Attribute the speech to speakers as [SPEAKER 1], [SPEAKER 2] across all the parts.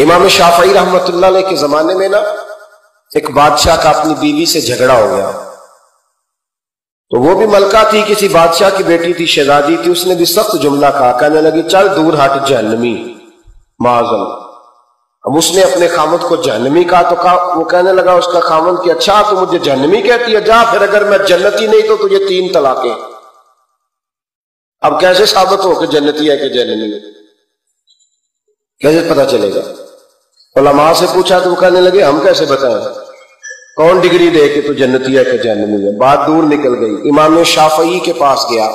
[SPEAKER 1] امام شافعی رحمۃ اللہ علیہ کے زمانے میں نا ایک بادشاہ کا اپنی بیوی سے جھگڑا ہو گیا، تو وہ بھی ملکہ تھی، کسی بادشاہ کی بیٹی تھی، شہزادی تھی، اس نے بھی سخت جملہ کہا، کہنے لگی چل دور ہٹ جہنمی معاذ اللہ۔ اب اس نے اپنے خامد کو جہنمی کہا تو وہ کہنے لگا اس کا خامد کہ اچھا تو مجھے جہنمی کہتی ہے، جا پھر اگر میں جنتی نہیں تو تجھے 3 طلاقیں۔ اب کیسے ثابت ہو کہ جنتی ہے کہ جہنمی ہے؟ کیسے پتا چلے گا؟ علماء سے پوچھا تو وہ کہنے لگے ہم کیسے بتائیں، کون ڈگری دے کہ تو جنتی ہے کہ جہنمی ہے؟ بات دور نکل گئی۔ امام شافعی کے پاس گیا،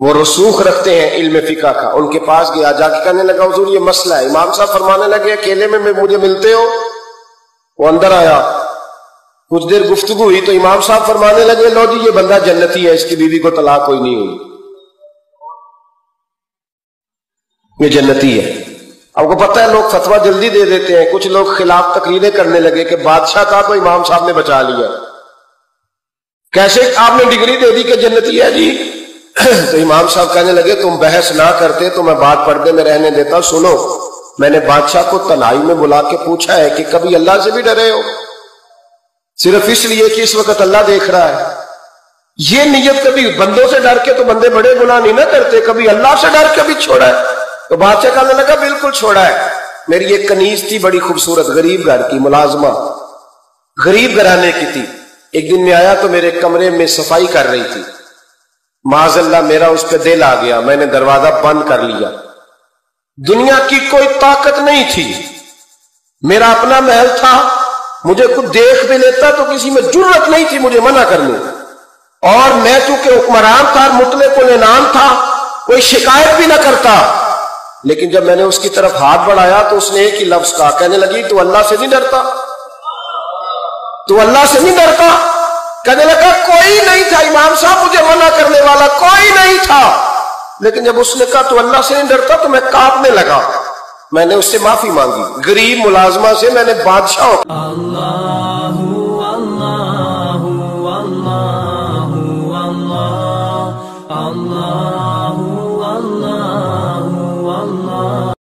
[SPEAKER 1] وہ رسوخ رکھتے ہیں علم فقہ کا، ان کے پاس گیا، جا کے کہنے لگا حضور یہ مسئلہ ہے۔ امام صاحب فرمانے لگے اکیلے میں مجھے ملتے ہو؟ وہ اندر آیا، کچھ دیر گفتگو ہوئی تو امام صاحب فرمانے لگے لو جی یہ بندہ جنتی ہے، اس کی بیوی کو طلاق کوئی نہیں ہوئی، یہ جنتی ہے۔ آپ کو پتہ ہے لوگ فتویٰ جلدی دے دیتے ہیں، کچھ لوگ خلاف تقریریں کرنے لگے کہ بادشاہ تھا تو امام صاحب نے بچا لیا، کیسے آپ نے ڈگری دے دی کہ جنتی ہے جی؟ تو امام صاحب کہنے لگے تم بحث نہ کرتے تو میں بات پردے میں رہنے دیتا۔ سنو، میں نے بادشاہ کو تنہائی میں بلا کے پوچھا ہے کہ کبھی اللہ سے بھی ڈرے ہو؟ صرف اس لیے کہ اس وقت اللہ دیکھ رہا ہے۔ یہ نیت کبھی بندوں سے ڈر کے تو بندے بڑے گناہ نہیں نہ کرتے، کبھی اللہ سے ڈر کے بھی چھوڑا ہے؟ تو بادشاہ کہنے لگا بالکل چھوڑا ہے۔ میری ایک کنیز تھی بڑی خوبصورت، غریب گھر کی ملازمہ، غریب گھرانے کی تھی۔ ایک دن میں آیا تو میرے کمرے میں صفائی کر رہی تھی، معاذ اللہ میرا اس پہ دل آ گیا، میں نے دروازہ بند کر لیا۔ دنیا کی کوئی طاقت نہیں تھی، میرا اپنا محل تھا، مجھے خود دیکھ بھی لیتا تو کسی میں جرت نہیں تھی مجھے منع کرنے، اور میں چونکہ حکمران تھا، مطلق العنان تھا، کوئی شکایت بھی نہ کرتا۔ لیکن جب میں نے اس کی طرف ہاتھ بڑھایا تو اس نے ایک ہی لفظ کہا، کہنے لگی تو اللہ سے نہیں ڈرتا؟ تو اللہ سے نہیں ڈرتا؟ کہنے لگا کوئی نہیں تھا امام صاحب مجھے منع کرنے والا، کوئی نہیں تھا۔ لیکن جب اس نے کہا تو اللہ سے نہیں ڈرتا تو میں کانپنے لگا، میں نے اس سے معافی مانگی۔ غریب ملازمہ سے میں نے بادشاہ